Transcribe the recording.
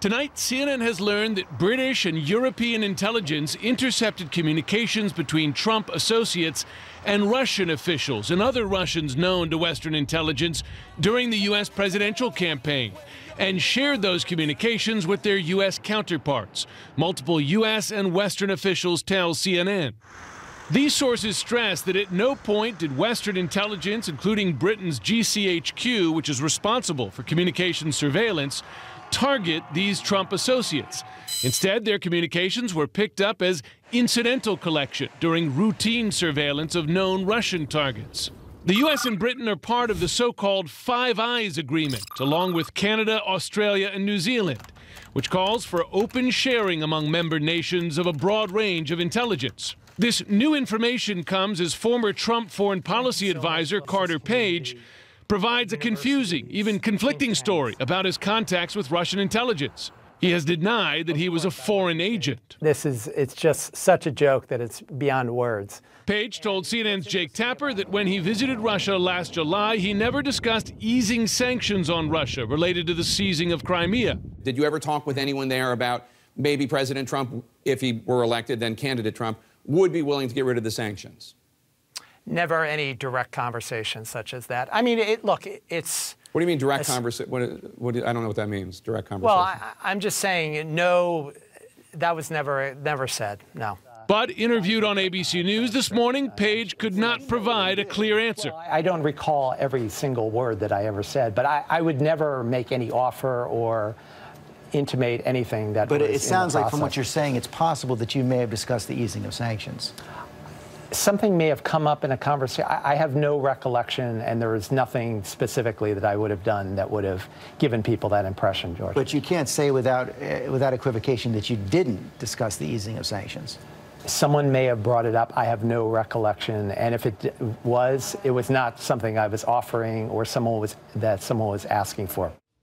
Tonight, CNN has learned that British and European intelligence intercepted communications between Trump associates and Russian officials and other Russians known to Western intelligence during the U.S. presidential campaign and shared those communications with their U.S. counterparts. Multiple U.S. and Western officials tell CNN. These sources stress that at no point did Western intelligence, including Britain's GCHQ, which is responsible for communications surveillance, target these Trump associates. Instead, their communications were picked up as incidental collection during routine surveillance of known Russian targets. The U.S. and Britain are part of the so-called Five Eyes Agreement, along with Canada, Australia, and New Zealand, which calls for open sharing among member nations of a broad range of intelligence. This new information comes as former Trump foreign policy advisor Carter Page provides a confusing, even conflicting story about his contacts with Russian intelligence. He has denied that he was a foreign agent. It's just such a joke that it's beyond words. Page told CNN's Jake Tapper that when he visited Russia last July, he never discussed easing sanctions on Russia related to the seizing of Crimea. Did you ever talk with anyone there about maybe President Trump, if he were elected, then candidate Trump, would be willing to get rid of the sanctions? Never any direct conversation such as that. I mean, look, it's... What do you mean direct conversation? I don't know what that means, direct conversation. Well, I'm just saying, no, that was never said, no. But interviewed on ABC News this morning, Page could not provide a clear answer. Well, I don't recall every single word that I ever said, but I would never make any offer or intimate anything that But was it sounds in the like, from process. what you're saying, it's possible that you may have discussed the easing of sanctions. Something may have come up in a conversation. I have no recollection, and there is nothing specifically that I would have done that would have given people that impression, George. But you can't say without equivocation that you didn't discuss the easing of sanctions. Someone may have brought it up. I have no recollection, and if it was not something I was offering or someone was asking for.